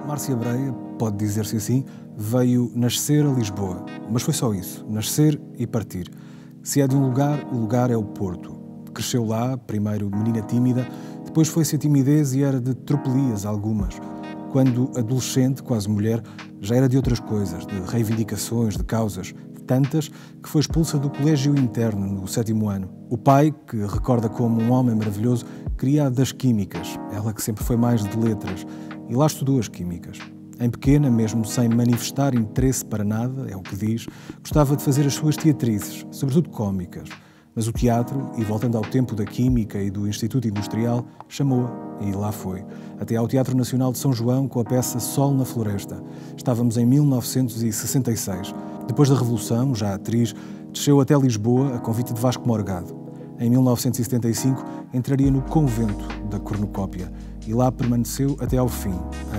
Márcia Breia, pode dizer-se assim, veio nascer a Lisboa. Mas foi só isso, nascer e partir. Se é de um lugar, o lugar é o Porto. Cresceu lá, primeiro menina tímida, depois foi-se a timidez e era de tropelias algumas. Quando adolescente, quase mulher, já era de outras coisas, de reivindicações, de causas, tantas que foi expulsa do colégio interno no 7º ano. O pai, que recorda como um homem maravilhoso, queria a das químicas, ela que sempre foi mais de letras, e lá estudou as químicas. Em pequena, mesmo sem manifestar interesse para nada, é o que diz, gostava de fazer as suas teatrizes, sobretudo cómicas. Mas o teatro, e voltando ao tempo da Química e do Instituto Industrial, chamou-a e lá foi. Até ao Teatro Nacional de São João com a peça Sol na Floresta. Estávamos em 1966. Depois da Revolução, já atriz, desceu até Lisboa a convite de Vasco Morgado. Em 1975, entraria no convento da Cornucópia e lá permaneceu até ao fim,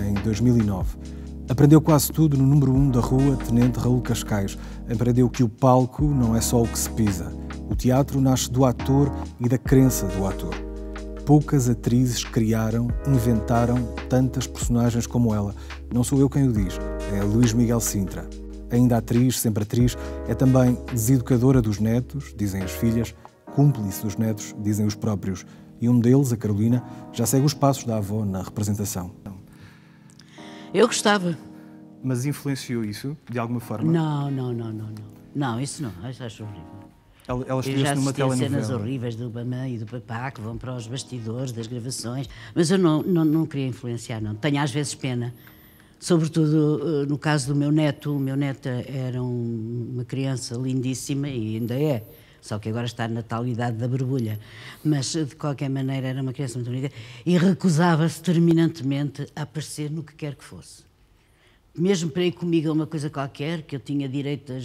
em 2009. Aprendeu quase tudo no número 1 da rua Tenente Raul Cascais. Aprendeu que o palco não é só o que se pisa. O teatro nasce do ator e da crença do ator. Poucas atrizes criaram, inventaram tantas personagens como ela. Não sou eu quem o diz, é Luís Miguel Sintra. Ainda atriz, sempre atriz, é também deseducadora dos netos, dizem as filhas, cúmplice dos netos, dizem os próprios. E um deles, a Carolina, já segue os passos da avó na representação. Eu gostava. Mas influenciou isso, de alguma forma? Não. Não, isso não. Acho horrível. Ela estreou-se numa telenovela. Cenas horríveis do mamãe e do papá que vão para os bastidores das gravações, mas eu não queria influenciar, não. Tenho às vezes pena, sobretudo no caso do meu neto. O meu neto era uma criança lindíssima e ainda é, só que agora está na tal idade da borbulha, mas de qualquer maneira era uma criança muito bonita e recusava-se terminantemente a aparecer no que quer que fosse. Mesmo para ir comigo a uma coisa qualquer, que eu tinha direito a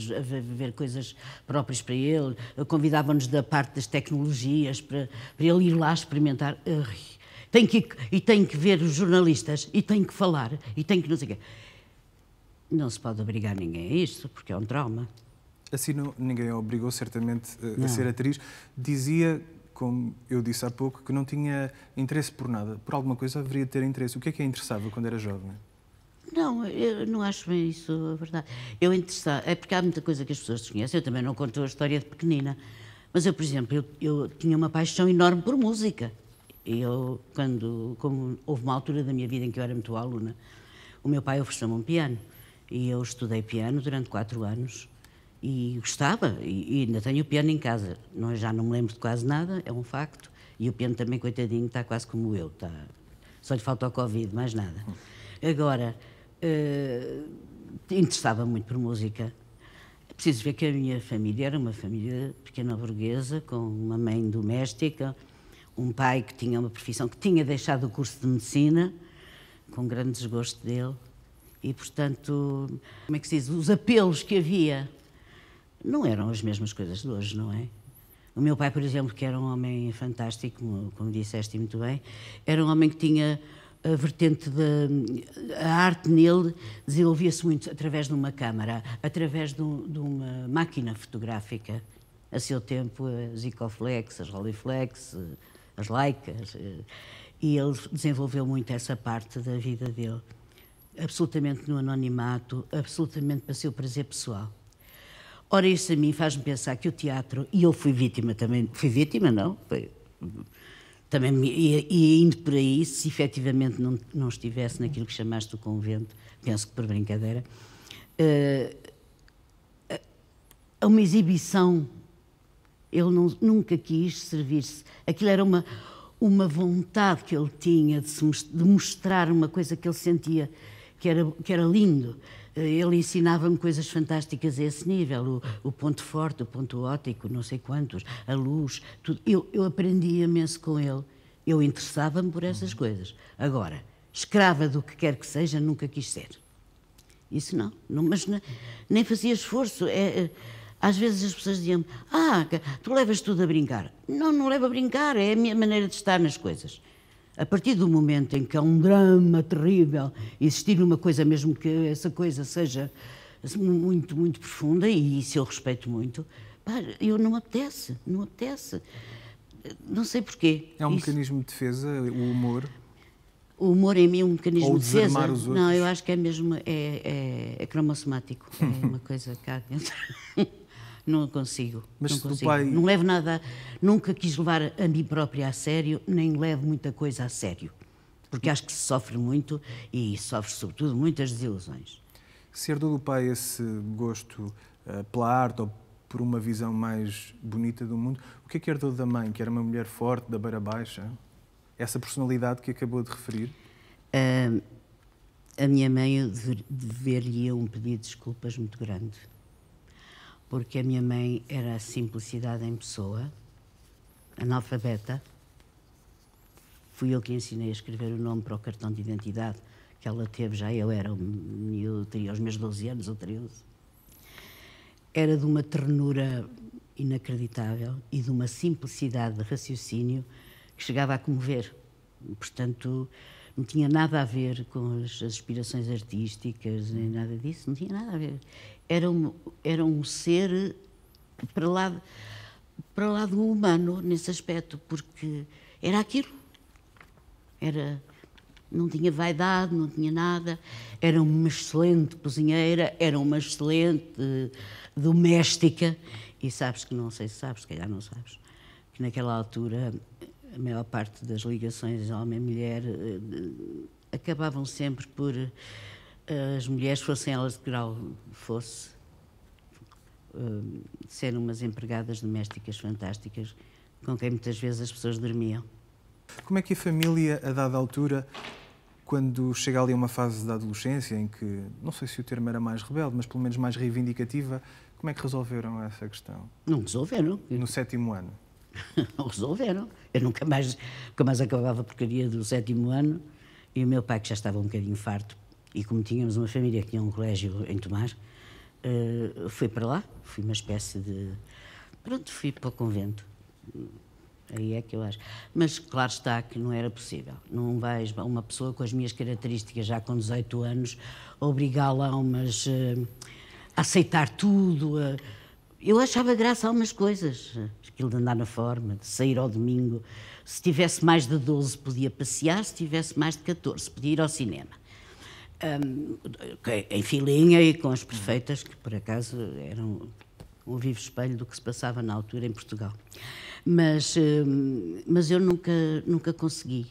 ver coisas próprias para ele, convidavam-nos da parte das tecnologias para ele ir lá experimentar. Tenho que ver os jornalistas, e tenho que falar, e tenho que não sei o quê. Não se pode obrigar ninguém a isto, porque é um trauma. Assim ninguém a obrigou, certamente, a ser atriz. Dizia, como eu disse há pouco, que não tinha interesse por nada. Por alguma coisa haveria de ter interesse. O que é interessava quando era jovem? Não, eu não acho bem isso a verdade. É porque há muita coisa que as pessoas desconhecem. Eu também não conto a história de pequenina. Mas eu, por exemplo, eu tinha uma paixão enorme por música. E como houve uma altura da minha vida em que eu era muito aluna, o meu pai ofereceu-me um piano. E eu estudei piano durante 4 anos. E gostava, e ainda tenho o piano em casa. Já não me lembro de quase nada, é um facto. E o piano também, coitadinho, está quase como eu. Só lhe falta o Covid, mais nada. Agora, interessava muito por música. É preciso ver que a minha família era uma família pequena burguesa, com uma mãe doméstica, um pai que tinha uma profissão, que tinha deixado o curso de medicina, com grande desgosto dele. E, portanto, como é que se diz? Os apelos que havia não eram as mesmas coisas de hoje, não é? O meu pai, por exemplo, que era um homem fantástico, como disseste muito bem, era um homem que tinha a vertente a arte nele desenvolvia-se muito através de uma câmara, através de uma máquina fotográfica. A seu tempo, as Zicoflex, as Rolleiflex, as Leicas, e ele desenvolveu muito essa parte da vida dele. Absolutamente no anonimato, absolutamente para seu prazer pessoal. Ora, isso a mim faz-me pensar que o teatro, e eu fui vítima também, também, e indo por aí, se efetivamente não estivesse naquilo que chamaste o convento, penso que por brincadeira, uma exibição, ele nunca quis servir-se. Aquilo era uma vontade que ele tinha de mostrar uma coisa que ele sentia que era lindo. Ele ensinava-me coisas fantásticas a esse nível, o ponto forte, o ponto óptico, não sei quantos, a luz, tudo. Eu aprendi imenso com ele. Eu interessava-me por essas coisas. Agora, escrava do que quer que seja, nunca quis ser. Isso não, mas nem fazia esforço. Às vezes as pessoas diziam-me, tu levas tudo a brincar. Não levo a brincar, é a minha maneira de estar nas coisas. A partir do momento em que há um drama terrível, existir uma coisa, mesmo que essa coisa seja muito, muito profunda, e isso eu respeito muito, eu não me apetece. Não sei porquê. É um mecanismo de defesa, o humor? o humor em mim é um mecanismo Ou de defesa. desarmar os outros? Não, eu acho que é mesmo, é cromossomático. É uma coisa cá dentro. Não consigo. Mas não se do consigo. pai- Não levo nada, nunca quis levar a mim própria a sério, nem levo muita coisa a sério. Porque acho que se sofre muito e sofre, sobretudo, muitas desilusões. Se herdou do pai esse gosto pela arte ou por uma visão mais bonita do mundo, o que é que herdou da mãe, que era uma mulher forte, da beira baixa? Essa personalidade que acabou de referir? A minha mãe, eu dever-lhe um pedido de desculpas muito grande. Porque a minha mãe era a simplicidade em pessoa, analfabeta. Fui eu que ensinei a escrever o nome para o cartão de identidade que ela teve, já eu teria os meus 12 anos ou 13. Era de uma ternura inacreditável e de uma simplicidade de raciocínio que chegava a comover. Portanto, não tinha nada a ver com as aspirações artísticas, nem nada disso, não tinha nada a ver. Era um ser para lá do humano, nesse aspecto, porque era aquilo. Não tinha vaidade, não tinha nada. Era uma excelente cozinheira, era uma excelente doméstica. E sabes que, não sei se sabes, se calhar não sabes, que naquela altura a maior parte das ligações homem-mulher acabavam sempre por as mulheres, fossem elas de que grau fosse, serem umas empregadas domésticas fantásticas com quem muitas vezes as pessoas dormiam. Como é que a família, a dada altura, quando chega ali a uma fase da adolescência em que, não sei se o termo era mais rebelde, mas pelo menos mais reivindicativa, como é que resolveram essa questão? Não resolveram. No 7º ano? Não resolveram. Eu nunca mais acabava a porcaria do 7º ano e o meu pai, que já estava um bocadinho farto, e como tínhamos uma família que tinha um colégio em Tomar, fui para lá, fui uma espécie de... Pronto, fui para o convento. Aí é que eu acho. Mas claro está que não era possível. Não vais uma pessoa com as minhas características, já com 18 anos, obrigá-la a aceitar tudo. Eu achava graça a umas coisas. Aquilo de andar na forma, de sair ao domingo. Se tivesse mais de 12 podia passear, se tivesse mais de 14 podia ir ao cinema. Em filinha e com as perfeitas, que por acaso eram um vivo espelho do que se passava na altura em Portugal. Mas eu nunca consegui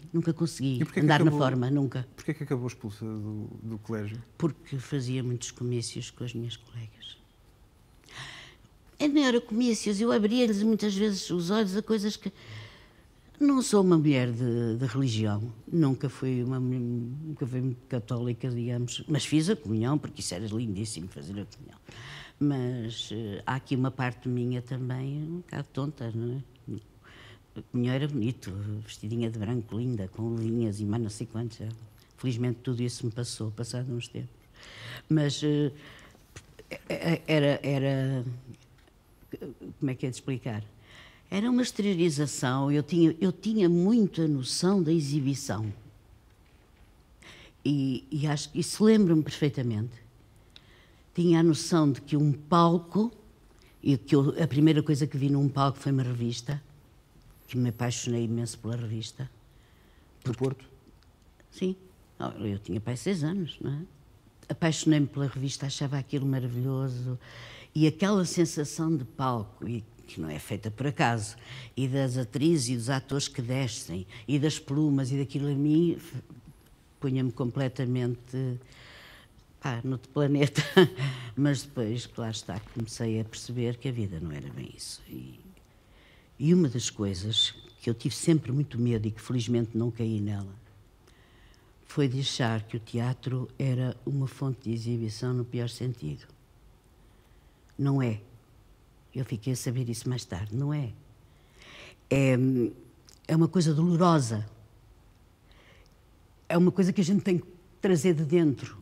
andar na forma, nunca. Porquê que acabou expulsa do colégio? Porque fazia muitos comícios com as minhas colegas. Não era comícios, eu abria-lhes muitas vezes os olhos a coisas que... Não sou uma mulher de religião, nunca fui muito católica, digamos, mas fiz a comunhão, porque isso era lindíssimo, fazer a comunhão. Mas há aqui uma parte minha também um bocado tonta, não é? A comunhão era bonito, vestidinha de branco, linda, com linhas e mais não sei quantos. Felizmente tudo isso me passou, passado uns tempos. Mas era... Como é que é de explicar? Era uma exteriorização, eu tinha muita noção da exibição. E acho que isso lembro-me perfeitamente. Tinha a noção de que um palco, e que a primeira coisa que vi num palco foi uma revista, que me apaixonei imenso pela revista. Do Porto? Sim, eu tinha pai 6 anos, não é? Apaixonei-me pela revista, achava aquilo maravilhoso. E aquela sensação de palco, e que não é feita por acaso, e das atrizes e dos atores que descem, e das plumas, e daquilo a mim, punha-me completamente no outro planeta. Mas depois, claro está, comecei a perceber que a vida não era bem isso. E uma das coisas que eu tive sempre muito medo e que felizmente não caí nela, foi de achar que o teatro era uma fonte de exibição no pior sentido. Não é. Eu fiquei a saber isso mais tarde. Não é. É uma coisa dolorosa. É uma coisa que a gente tem que trazer de dentro.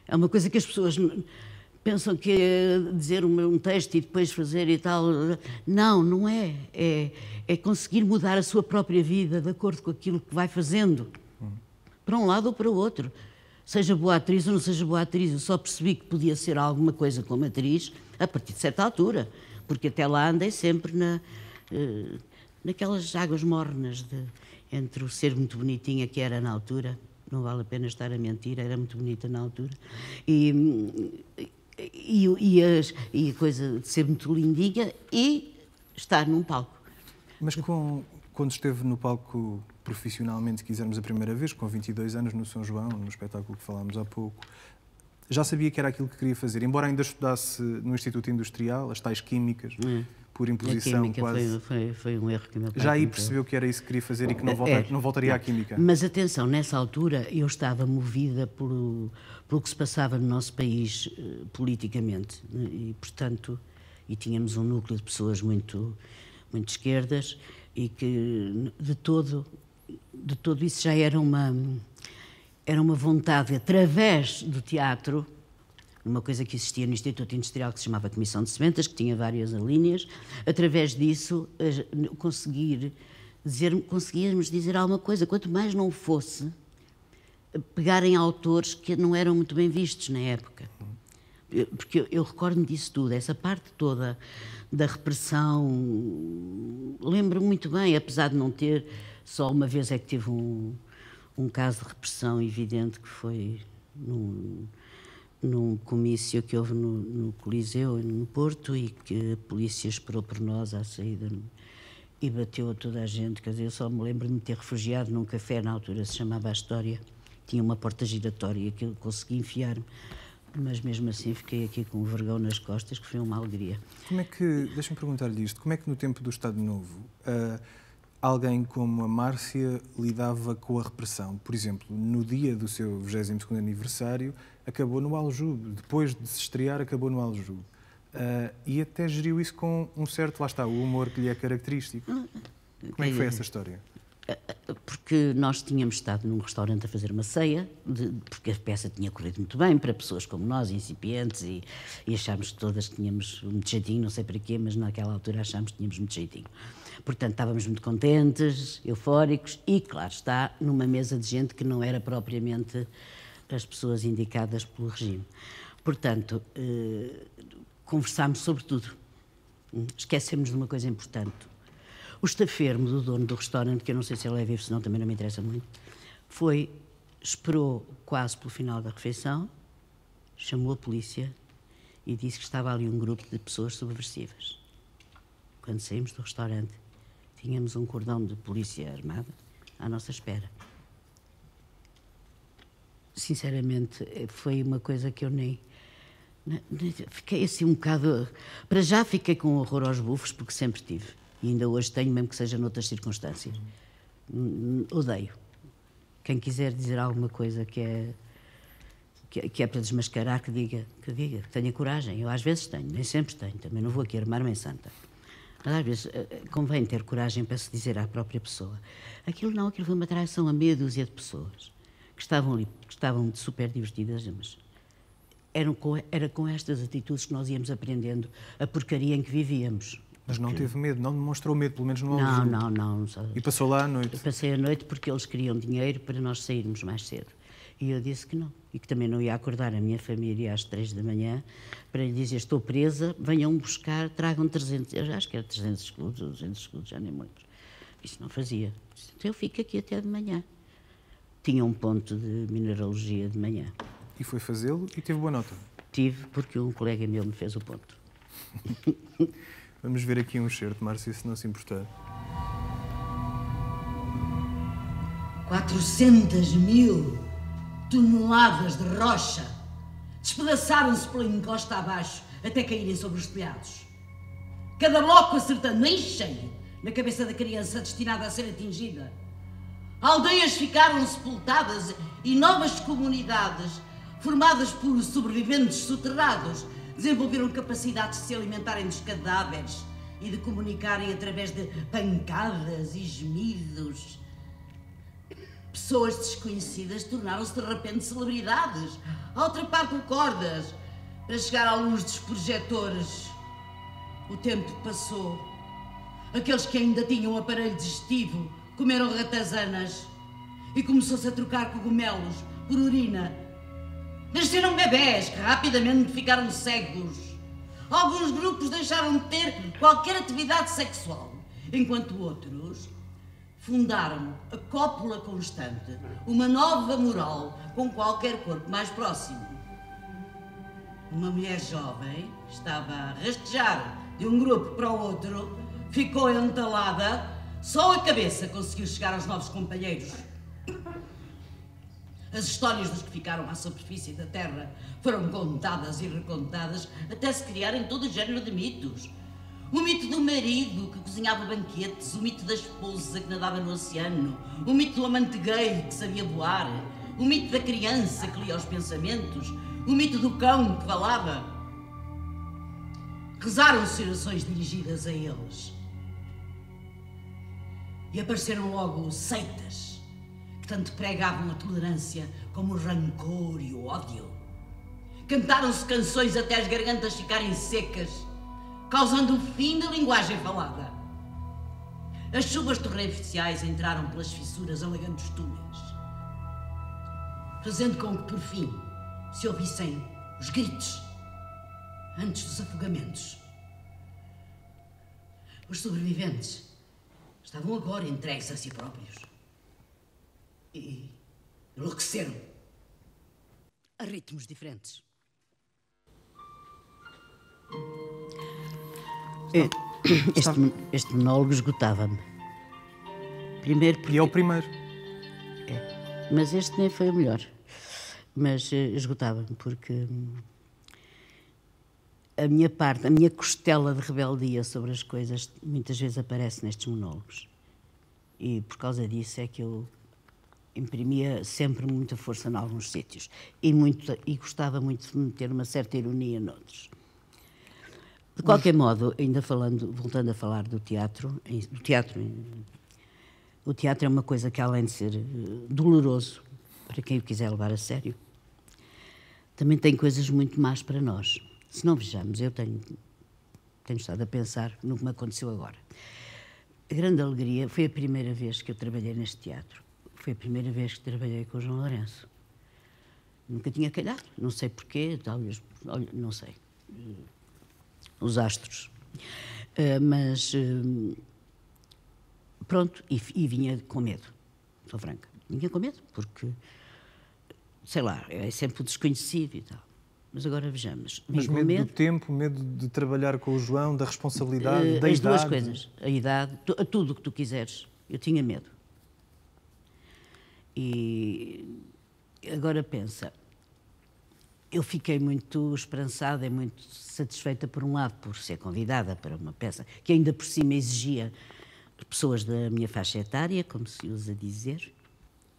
É uma coisa que as pessoas pensam que é dizer um texto e depois fazer e tal. Não, não é. É conseguir mudar a sua própria vida de acordo com aquilo que vai fazendo. Para um lado ou para o outro. Seja boa atriz ou não seja boa atriz. Eu só percebi que podia ser alguma coisa como atriz a partir de certa altura. Porque até lá andei sempre naquelas águas mornas entre o ser muito bonitinha que era na altura não vale a pena estar a mentir, era muito bonita na altura. E a coisa de ser muito lindinha e estar num palco. Mas quando esteve no palco profissionalmente, se quisermos, a primeira vez, com 22 anos, no São João, no espetáculo que falámos há pouco, já sabia que era aquilo que queria fazer, embora ainda estudasse no Instituto Industrial, as tais químicas, por imposição, a química quase. Foi um erro que o meu pai Já aí cometeu. percebeu que era isso que queria fazer e que não voltaria à química? Mas atenção, nessa altura eu estava movida pelo que se passava no nosso país politicamente e, portanto, tínhamos um núcleo de pessoas muito esquerdas e que de todo isso já era uma vontade, através do teatro, uma coisa que existia no Instituto Industrial que se chamava Comissão de Sementas, que tinha várias linhas, através disso conseguíamos dizer alguma coisa, quanto mais não fosse pegarem autores que não eram muito bem vistos na época. Porque eu recordo-me disso tudo, essa parte toda da repressão, lembro-me muito bem, apesar de não ter, só uma vez é que tive um caso de repressão evidente, que foi num comício que houve no Coliseu, no Porto, e que a polícia esperou por nós à saída e bateu a toda a gente. Quer dizer, eu só me lembro de me ter refugiado num café, na altura se chamava A História, tinha uma porta giratória que eu consegui enfiar-me, mas mesmo assim fiquei aqui com um vergão nas costas, que foi uma alegria. Como é que, deixa-me perguntar-lhe isto, como é que no tempo do Estado Novo alguém como a Márcia lidava com a repressão? Por exemplo, no dia do seu 22º aniversário, acabou no Aljube, depois de se estrear, acabou no Aljube. E até geriu isso com um certo, lá está, o humor que lhe é característico. Como é que foi essa história? Porque nós tínhamos estado num restaurante a fazer uma ceia, porque a peça tinha corrido muito bem para pessoas como nós, incipientes, e achámos que todas tínhamos muito jeitinho, não sei para quê, mas naquela altura achámos que tínhamos muito jeitinho. Portanto, estávamos muito contentes, eufóricos e, claro está, numa mesa de gente que não era propriamente as pessoas indicadas pelo regime. Portanto, conversámos sobre tudo. Esquecemos de uma coisa importante. O estafermo do dono do restaurante, que eu não sei se ele é vivo, senão também não me interessa muito, esperou quase pelo final da refeição, chamou a polícia e disse que estava ali um grupo de pessoas subversivas. Quando saímos do restaurante, tínhamos um cordão de polícia armada à nossa espera. Sinceramente, foi uma coisa que eu nem fiquei assim um bocado... Para já fiquei com horror aos bufos, porque sempre tive. E ainda hoje tenho, mesmo que seja noutras circunstâncias. Odeio. Quem quiser dizer alguma coisa que é para desmascarar, que diga, que tenha coragem. Eu às vezes tenho, nem sempre tenho. Também não vou aqui armar-me em santa. Mas às vezes convém ter coragem para se dizer à própria pessoa. Aquilo foi uma traição a meia dúzia de pessoas que estavam ali, que estavam super divertidas, mas era com estas atitudes que nós íamos aprendendo a porcaria em que vivíamos. Mas não teve medo, não demonstrou medo, pelo menos no Aljube? Não. E passou lá à noite? Eu passei a noite porque eles queriam dinheiro para nós sairmos mais cedo. E eu disse que não. E que também não ia acordar a minha família às 3 da manhã para lhe dizer: estou presa, venham buscar, tragam 300... Eu acho que era 300 escudos ou 200 escudos, já nem me lembro. Isso não fazia. Então eu fico aqui até de manhã. Tinha um ponto de mineralogia de manhã. E foi fazê-lo e teve boa nota? Tive, porque um colega meu me fez o ponto. Vamos ver aqui um excerto, Márcia, se não se importar. 400.000 toneladas de rocha despedaçaram-se pela encosta abaixo até caírem sobre os telhados. Cada bloco acertando em cheio na cabeça da criança destinada a ser atingida. Aldeias ficaram sepultadas e novas comunidades, formadas por sobreviventes soterrados, desenvolveram capacidade de se alimentarem dos cadáveres e de comunicarem através de pancadas e gemidos. Pessoas desconhecidas tornaram-se de repente celebridades, ao trepar por cordas, para chegar à luz dos projetores. O tempo passou. Aqueles que ainda tinham aparelho digestivo comeram ratazanas e começou-se a trocar cogumelos por urina. Nasceram bebés que rapidamente ficaram cegos. Alguns grupos deixaram de ter qualquer atividade sexual, enquanto outros fundaram a cópula constante, uma nova moral com qualquer corpo mais próximo. Uma mulher jovem estava a rastejar de um grupo para o outro, ficou entalada, só a cabeça conseguiu chegar aos novos companheiros. As histórias dos que ficaram à superfície da terra foram contadas e recontadas até se criarem todo o género de mitos. O mito do marido que cozinhava banquetes, o mito da esposa que nadava no oceano, o mito do amante gay que sabia voar, o mito da criança que lia os pensamentos, o mito do cão que falava. Rezaram-se orações dirigidas a eles. E apareceram logo seitas que tanto pregavam a tolerância como o rancor e o ódio. Cantaram-se canções até as gargantas ficarem secas, causando o fim da linguagem falada. As chuvas torrenciais entraram pelas fissuras alagando os túneis, fazendo com que, por fim, se ouvissem os gritos antes dos afogamentos. Os sobreviventes estavam agora entregues a si próprios e enlouqueceram a ritmos diferentes. Este monólogo esgotava-me. Primeiro porque... E é o primeiro. É, mas este nem foi o melhor. Mas esgotava-me porque a minha parte, a minha costela de rebeldia sobre as coisas muitas vezes aparece nestes monólogos. E por causa disso é que eu imprimia sempre muita força em alguns sítios e gostava muito de meter uma certa ironia noutros. De qualquer modo, ainda voltando a falar do teatro, o teatro é uma coisa que, além de ser doloroso para quem o quiser levar a sério, também tem coisas muito más para nós. Se não vejamos, eu tenho estado a pensar no que me aconteceu agora. A grande alegria foi a primeira vez que eu trabalhei neste teatro. Foi a primeira vez que trabalhei com o João Lourenço. Nunca tinha calhado, não sei porquê, talvez, não sei. Os astros. Pronto, e vinha com medo, sou franca. Vinha com medo, porque, sei lá, é sempre o desconhecido e tal. Mas agora vejamos. Mas medo do tempo, medo de trabalhar com o João, da responsabilidade, da idade? As duas coisas, a idade, tudo o que tu quiseres. Eu tinha medo. E agora pensa, eu fiquei muito esperançada e muito satisfeita, por um lado, por ser convidada para uma peça que ainda por cima exigia pessoas da minha faixa etária, como se usa dizer,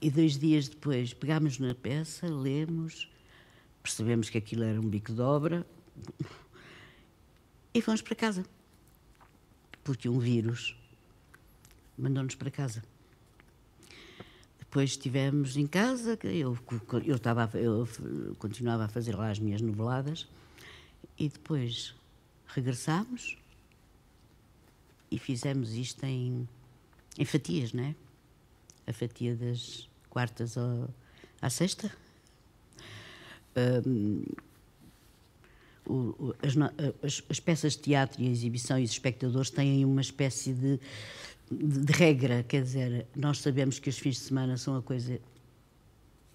e 2 dias depois pegámos na peça, lemos, percebemos que aquilo era um bico de obra e fomos para casa, porque um vírus mandou-nos para casa. Depois estivemos em casa, eu continuava a fazer lá as minhas noveladas e depois regressámos e fizemos isto em fatias, não é? A fatia das quartas à sexta. As peças de teatro e a exibição e os espectadores têm uma espécie de regra, quer dizer, nós sabemos que os fins de semana são uma coisa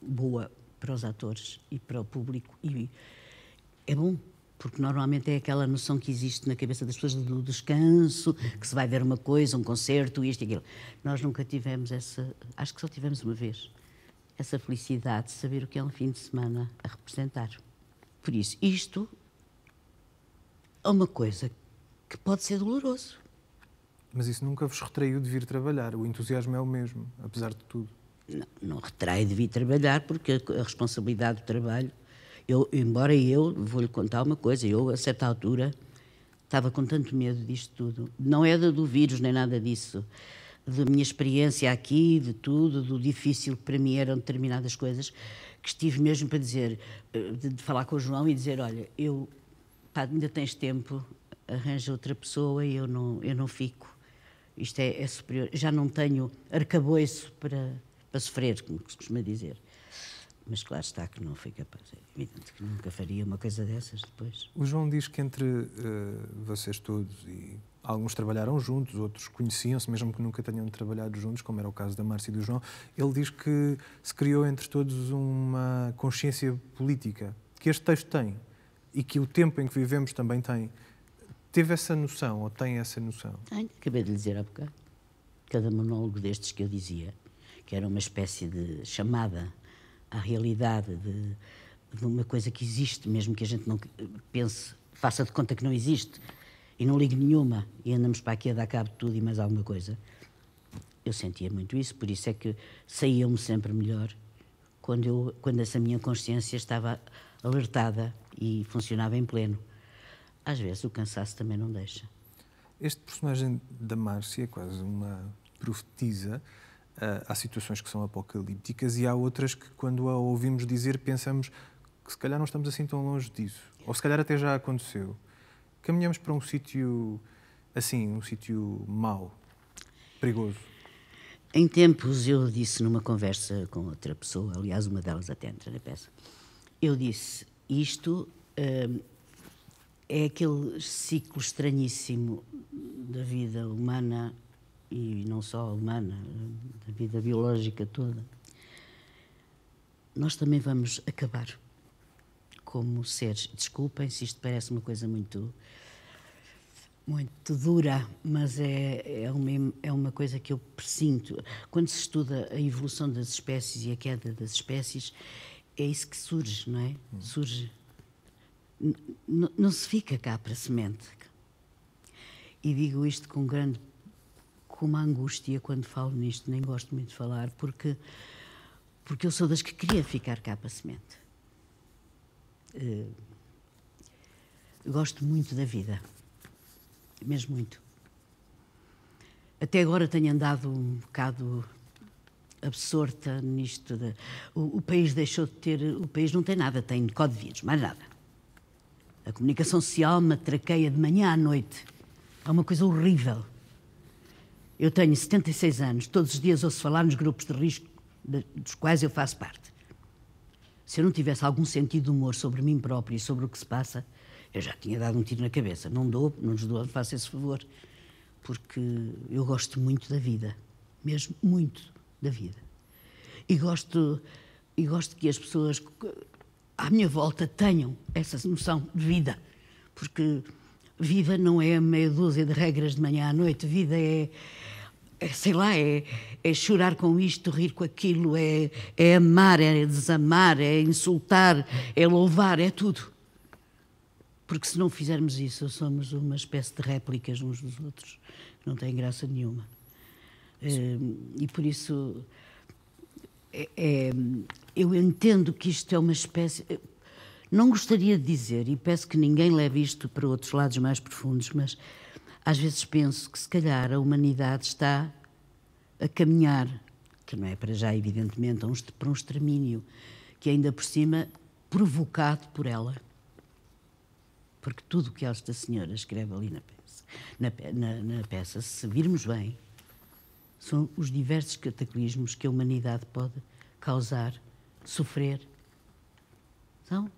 boa para os atores e para o público e é bom, porque normalmente é aquela noção que existe na cabeça das pessoas do descanso, que se vai ver uma coisa, um concerto, isto e aquilo. Nós nunca tivemos acho que só tivemos uma vez, essa felicidade de saber o que é um fim de semana a representar. Por isso, isto é uma coisa que pode ser doloroso. Mas isso nunca vos retraiu de vir trabalhar? O entusiasmo é o mesmo, apesar de tudo? Não retrai de vir trabalhar, porque a responsabilidade do trabalho... vou-lhe contar uma coisa, eu, a certa altura, estava com tanto medo disto tudo. Não é do vírus, nem nada disso. Da minha experiência aqui, de tudo, do difícil que para mim eram determinadas coisas, que estive mesmo para dizer, de falar com o João e dizer, olha, ainda tens tempo, arranja outra pessoa e eu não fico. Isto é superior. Já não tenho arcabouço para sofrer, como se costuma dizer. Mas claro está que não fui capaz. É evidente que nunca faria uma coisa dessas depois. O João diz que entre vocês todos e Alguns trabalharam juntos, outros conheciam-se, mesmo que nunca tenham trabalhado juntos, como era o caso da Márcia e do João. Ele diz que se criou entre todos uma consciência política, que este texto tem, e que o tempo em que vivemos também tem. Teve essa noção, ou tem essa noção? Acabei de lhe dizer há bocado. Cada monólogo destes que eu dizia, que era uma espécie de chamada à realidade de uma coisa que existe, mesmo que a gente não pense, faça de conta que não existe, e não ligue nenhuma, e andamos para aqui a dar cabo de tudo e mais alguma coisa. Eu sentia muito isso, por isso é que saía-me sempre melhor quando essa minha consciência estava alertada e funcionava em pleno. Às vezes o cansaço também não deixa. Este personagem da Márcia é quase uma profetisa. Há situações que são apocalípticas e há outras que, quando a ouvimos dizer, pensamos que se calhar não estamos assim tão longe disso. Ou se calhar até já aconteceu. Caminhamos para um sítio assim, um sítio mau, perigoso. Em tempos eu disse numa conversa com outra pessoa, aliás uma delas até entra na peça, eu disse, isto é aquele ciclo estranhíssimo da vida humana e não só humana, da vida biológica toda. Nós também vamos acabar como seres. Desculpem se isto parece uma coisa muito dura, mas é uma coisa que eu pressinto. Quando se estuda a evolução das espécies e a queda das espécies, é isso que surge, não é? Surge. Não se fica cá para semente. E digo isto com uma angústia quando falo nisto, nem gosto muito de falar, porque eu sou das que queria ficar cá para semente. Gosto muito da vida, mesmo muito. Até agora tenho andado um bocado absorta nisto. O país deixou de ter... O país não tem nada, tem código de vírus, mais nada. A comunicação social matraqueia de manhã à noite. É uma coisa horrível. Eu tenho 76 anos, todos os dias ouço falar nos grupos de risco dos quais eu faço parte. Se eu não tivesse algum sentido de humor sobre mim próprio e sobre o que se passa, eu já tinha dado um tiro na cabeça. Não nos dou, faço esse favor, porque eu gosto muito da vida, mesmo muito da vida. E gosto que as pessoas à minha volta tenham essa noção de vida, porque vida não é meia dúzia de regras de manhã à noite, vida sei lá, é chorar com isto, rir com aquilo, é amar, é desamar, é insultar, é louvar, é tudo. Porque se não fizermos isso, somos uma espécie de réplicas uns dos outros, que não têm graça nenhuma. E por isso, eu entendo que isto é uma espécie... Não gostaria de dizer, e peço que ninguém leve isto para outros lados mais profundos, mas às vezes penso que se calhar a humanidade está a caminhar, que não é para já evidentemente, para um extermínio, que ainda por cima provocado por ela. Porque tudo o que esta senhora escreve ali na peça, se virmos bem, são os diversos cataclismos que a humanidade pode causar, sofrer. São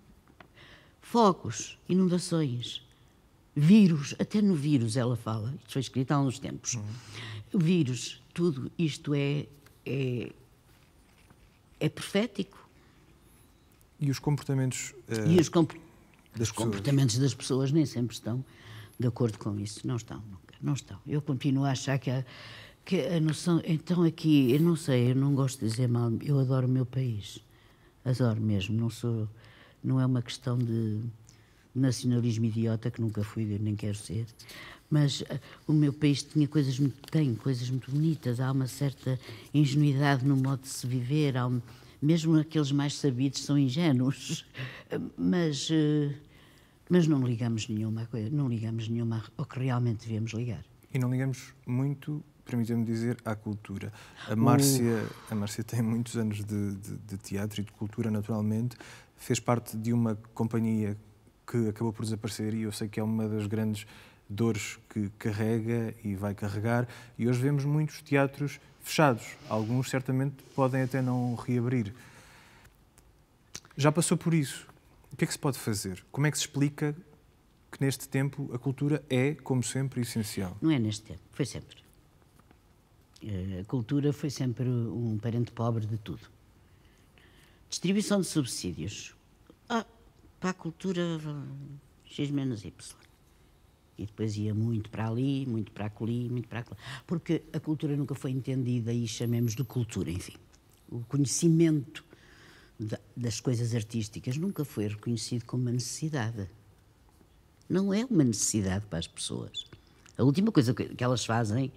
fogos, inundações, vírus, até no vírus ela fala, isto foi escrito há uns tempos. Vírus, tudo isto é profético. E os comportamentos os comportamentos das pessoas nem sempre estão de acordo com isso. Não estão, nunca. Não estão. Eu continuo a achar que a noção... Então aqui, eu não sei, eu não gosto de dizer mal, eu adoro o meu país. Adoro mesmo, não é uma questão de nacionalismo idiota, que nunca fui, nem quero ser, mas o meu país tem coisas muito bonitas, há uma certa ingenuidade no modo de se viver, mesmo aqueles mais sabidos são ingênuos, mas não ligamos nenhuma ao que realmente devemos ligar. E não ligamos muito, permita-me dizer, à cultura. A Márcia tem muitos anos de teatro e de cultura, naturalmente. Fez parte de uma companhia que acabou por desaparecer e eu sei que é uma das grandes dores que carrega e vai carregar. E hoje vemos muitos teatros fechados. Alguns, certamente, podem até não reabrir. Já passou por isso. O que é que se pode fazer? Como é que se explica que neste tempo a cultura é, como sempre, essencial. Não é neste tempo, foi sempre. A cultura foi sempre um parente pobre de tudo. Distribuição de subsídios. Para a cultura, X menos Y. E depois ia muito para ali, muito para acolhi, muito para acolá. Porque a cultura nunca foi entendida, e chamemos de cultura, enfim. O conhecimento das coisas artísticas nunca foi reconhecido como uma necessidade. Não é uma necessidade para as pessoas. A última coisa que elas fazem,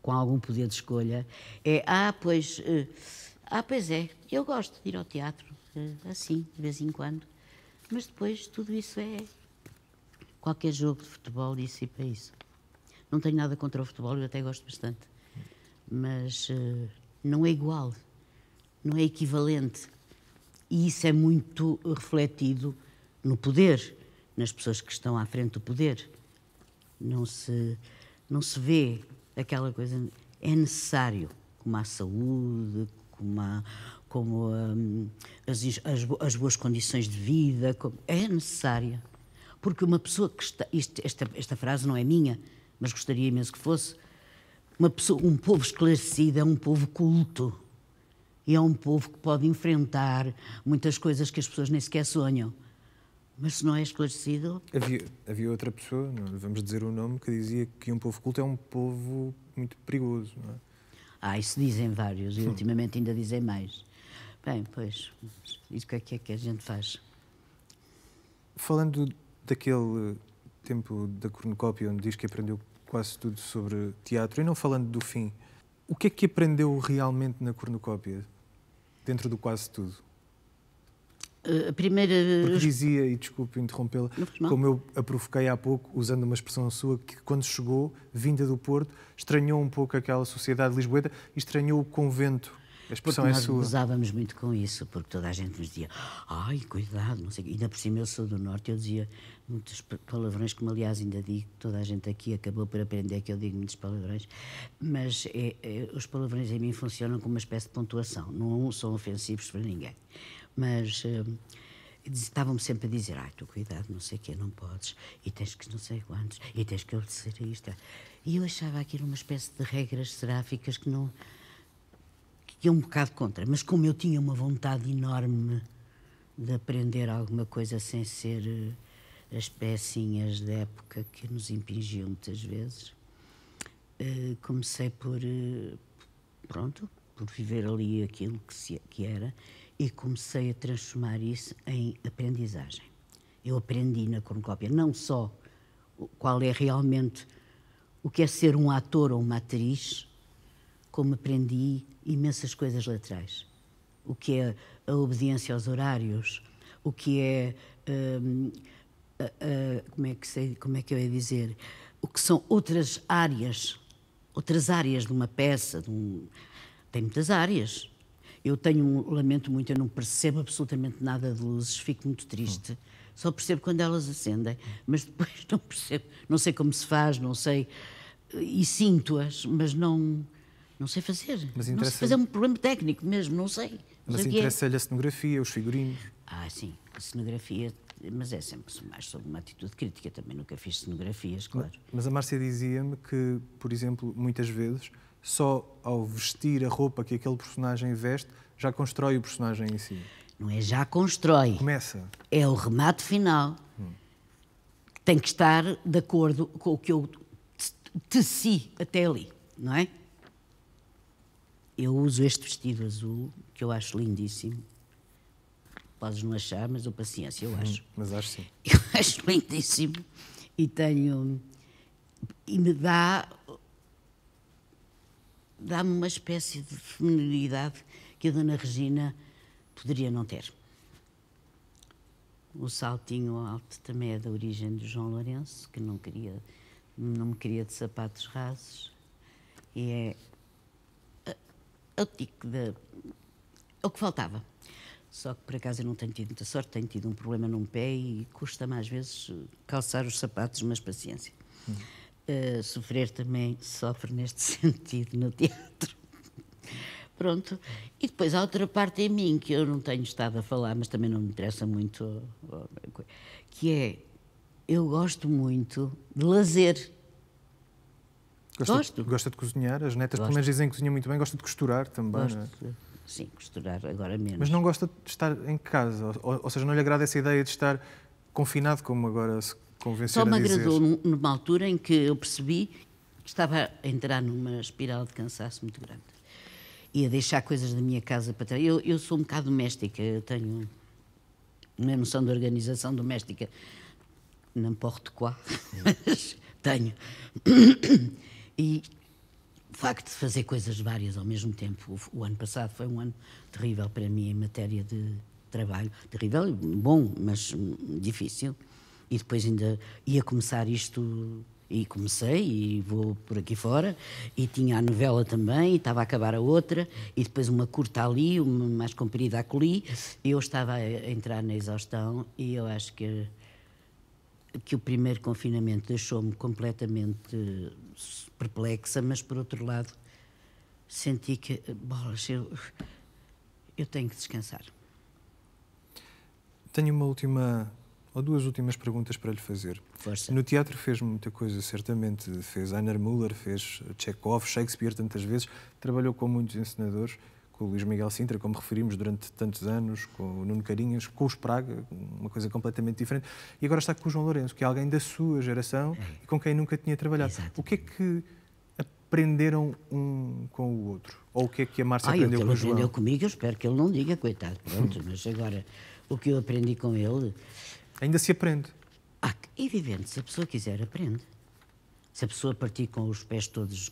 com algum poder de escolha, é pois é, eu gosto de ir ao teatro, assim, de vez em quando. Mas depois tudo isso é... Qualquer jogo de futebol dissipa isso. Não tenho nada contra o futebol, eu até gosto bastante. Mas não é igual, não é equivalente. E isso é muito refletido no poder, nas pessoas que estão à frente do poder. Não se vê aquela coisa... É necessário, como a saúde, como as boas condições de vida, é necessária. Porque uma pessoa que está... Esta frase não é minha, mas gostaria imenso que fosse. Um povo esclarecido é um povo culto. E é um povo que pode enfrentar muitas coisas que as pessoas nem sequer sonham. Mas se não é esclarecido... Havia outra pessoa, não vamos dizer o nome, que dizia que um povo culto é um povo muito perigoso, não é? Isso dizem vários, e ultimamente ainda dizem mais. Bem, pois, e o que é que a gente faz? Falando daquele tempo da cornucópia, onde diz que aprendeu quase tudo sobre teatro, e não falando do fim, o que é que aprendeu realmente na cornucópia, dentro do quase tudo? A primeira... Porque dizia, e desculpe interrompê-la, como eu a provoquei há pouco, usando uma expressão sua, que quando chegou, vinda do Porto, estranhou um pouco aquela sociedade lisboeta e estranhou o convento. A expressão é sua. Nós gozávamos muito com isso, porque toda a gente nos dizia cuidado, não sei o quê. Ainda por cima eu sou do Norte, eu dizia muitos palavrões, como aliás ainda digo, toda a gente aqui acabou por aprender que eu digo muitos palavrões, mas os palavrões em mim funcionam como uma espécie de pontuação, não são ofensivos para ninguém. Mas estavam-me sempre a dizer, tu cuidado, não sei o quê, não podes, e tens que não sei quantos, e tens que obedecer a isto. E eu achava aquilo uma espécie de regras seráficas que não... que é um bocado contra, mas como eu tinha uma vontade enorme de aprender alguma coisa sem ser as pecinhas da época que nos impingiam muitas vezes, comecei por viver ali aquilo que era, e comecei a transformar isso em aprendizagem. Eu aprendi na cornucópia não só qual é realmente o que é ser um ator ou uma atriz, como aprendi imensas coisas laterais. O que é a obediência aos horários, o que é... como é que eu ia dizer? O que são outras áreas de uma peça. Tem muitas áreas. Eu lamento muito, eu não percebo absolutamente nada de luzes, fico muito triste. Só percebo quando elas acendem, mas depois não percebo. Não sei como se faz, não sei... E sinto-as, mas não sei fazer. Não sei fazer, um problema técnico mesmo, não sei. Mas interessa-lhe a cenografia, os figurinos? Sim, a cenografia, mas é sempre mais sobre uma atitude crítica, também nunca fiz cenografias, claro. Mas a Márcia dizia-me que, por exemplo, muitas vezes, só ao vestir a roupa que aquele personagem veste, já constrói o personagem em si. Não é já constrói. Começa. É o remate final. Tem que estar de acordo com o que eu teci até ali, não é? Eu uso este vestido azul, que eu acho lindíssimo. Podes não achar, mas eu paciência, eu acho. Mas acho sim. Eu acho lindíssimo. E me dá-me uma espécie de feminilidade que a Dona Regina poderia não ter. O saltinho alto também é da origem do João Lourenço, que não me queria de sapatos rasos. E é o tico é o que faltava. Só que, por acaso, eu não tenho tido muita sorte, tenho tido um problema num pé e custa-me, às vezes, calçar os sapatos, mas paciência. Sofrer também sofre neste sentido no teatro. Pronto. E depois há outra parte em mim que eu não tenho estado a falar, mas também não me interessa muito, que é, eu gosto muito de lazer. Gosta de cozinhar? As netas, Gosto. pelo menos, dizem que cozinha muito bem. Gosta de costurar também, Gosto não é? sim, costurar, agora menos. Mas não gosta de estar em casa? Ou seja, não lhe agrada essa ideia de estar confinado, como agora se convenceu a dizer? Só me agradou numa altura em que eu percebi que estava a entrar numa espiral de cansaço muito grande. E a deixar coisas da minha casa para trás. Eu sou um bocado doméstica, eu tenho uma noção de organização doméstica, n'importe quoi, mas tenho. E o facto de fazer coisas várias ao mesmo tempo, o ano passado foi um ano terrível para mim em matéria de trabalho. Terrível, bom, mas difícil. E depois ainda ia começar isto, e comecei, e vou por aqui fora, e tinha a novela também, e estava a acabar a outra, e depois uma curta ali, uma mais comprida acolhi, e eu estava a entrar na exaustão, e eu acho que o primeiro confinamento deixou-me completamente perplexa, mas por outro lado senti que, bolas, eu tenho que descansar. Tenho uma última, ou duas últimas perguntas para lhe fazer. Força. No teatro fez muita coisa, certamente. Fez Einar Müller, fez Chekhov, Shakespeare tantas vezes. Trabalhou com muitos encenadores, com o Luís Miguel Sintra, como referimos, durante tantos anos, com o Nuno Carinhas, com os Praga, uma coisa completamente diferente. E agora está com o João Lourenço, que é alguém da sua geração e com quem nunca tinha trabalhado. Exato. O que é que aprenderam um com o outro? Ou o que é que a Márcia aprendeu o que com o ele João? aprendeu comigo, eu espero que ele não diga, coitado, pronto, mas agora, o que eu aprendi com ele... Ainda se aprende. Evidente, se a pessoa quiser, aprende. Se a pessoa partir com os pés todos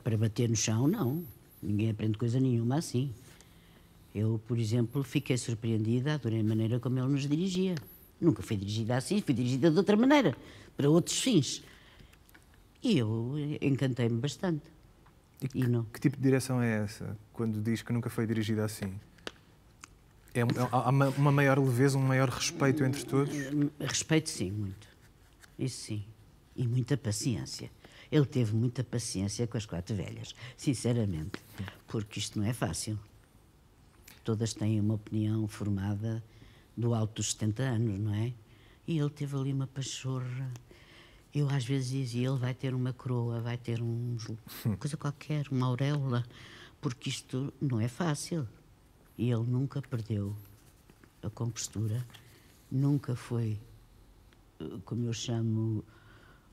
para bater no chão, não. Ninguém aprende coisa nenhuma assim. Eu, por exemplo, fiquei surpreendida, adorei a maneira como ele nos dirigia. Nunca fui dirigida assim, fui dirigida de outra maneira, para outros fins. E eu encantei-me bastante. E não. que tipo de direção é essa, quando diz que nunca foi dirigida assim? Há uma maior leveza, um maior respeito entre todos? Respeito, sim, muito. Isso sim. E muita paciência. Ele teve muita paciência com as quatro velhas, sinceramente, porque isto não é fácil. Todas têm uma opinião formada do alto dos 70 anos, não é? E ele teve ali uma pachorra. Eu às vezes dizia, ele vai ter uma coroa, vai ter coisa qualquer, uma auréola, porque isto não é fácil. E ele nunca perdeu a compostura, nunca foi, como eu chamo,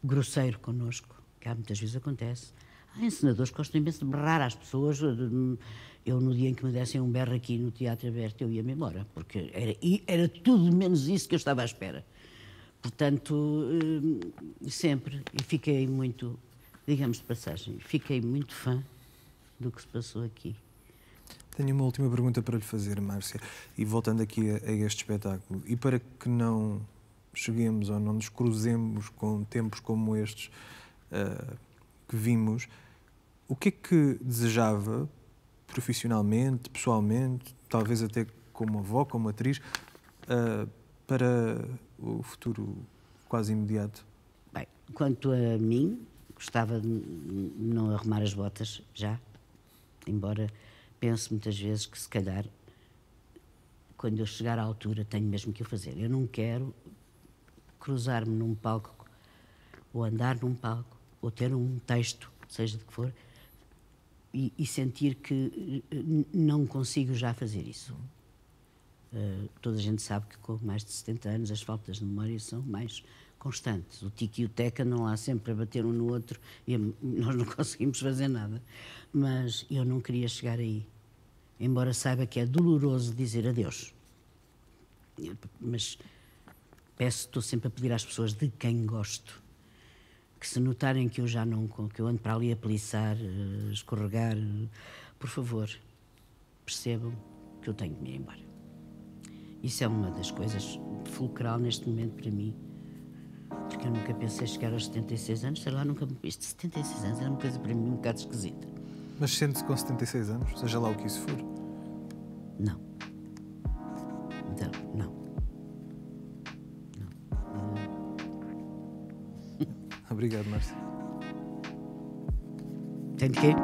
grosseiro connosco, que há muitas vezes acontece. Há encenadores que gostam imenso de berrar às pessoas. Eu, no dia em que me dessem um berro aqui no Teatro Aberto, eu ia-me embora, porque era tudo menos isso que eu estava à espera. Portanto, sempre, e fiquei muito, digamos de passagem, fiquei muito fã do que se passou aqui. Tenho uma última pergunta para lhe fazer, Márcia, e voltando aqui a este espetáculo, e para que não cheguemos ou não nos cruzemos com tempos como estes que vimos, o que é que desejava, profissionalmente, pessoalmente, talvez até como avó, como atriz, para o futuro quase imediato? Bem, quanto a mim, gostava de não arrumar as botas já, embora penso muitas vezes que se calhar, quando eu chegar à altura, tenho mesmo que o fazer. Eu não quero cruzar-me num palco, ou andar num palco, ou ter um texto, seja de que for, e sentir que não consigo já fazer isso. Toda a gente sabe que com mais de 70 anos as faltas de memória são mais constantes. O tico e o teca não há sempre a bater um no outro e nós não conseguimos fazer nada. Mas eu não queria chegar aí, embora saiba que é doloroso dizer adeus. Mas estou sempre a pedir às pessoas de quem gosto, que se notarem que eu já não, que eu ando para ali a peliçar, escorregar, por favor, percebam que eu tenho de me ir embora. Isso é uma das coisas fulcral neste momento para mim, porque eu nunca pensei chegar aos 76 anos, sei lá, nunca me visto. 76 anos era uma coisa para mim um bocado esquisita. Mas sente-se com 76 anos, seja lá o que isso for? Não. Então, não. Obrigado, Márcia. Tem de quê?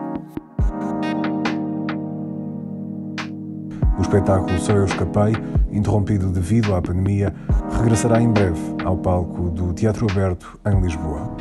Os espetáculo Só Eu Escapei, interrompido devido à pandemia, regressará em breve ao palco do Teatro Aberto, em Lisboa.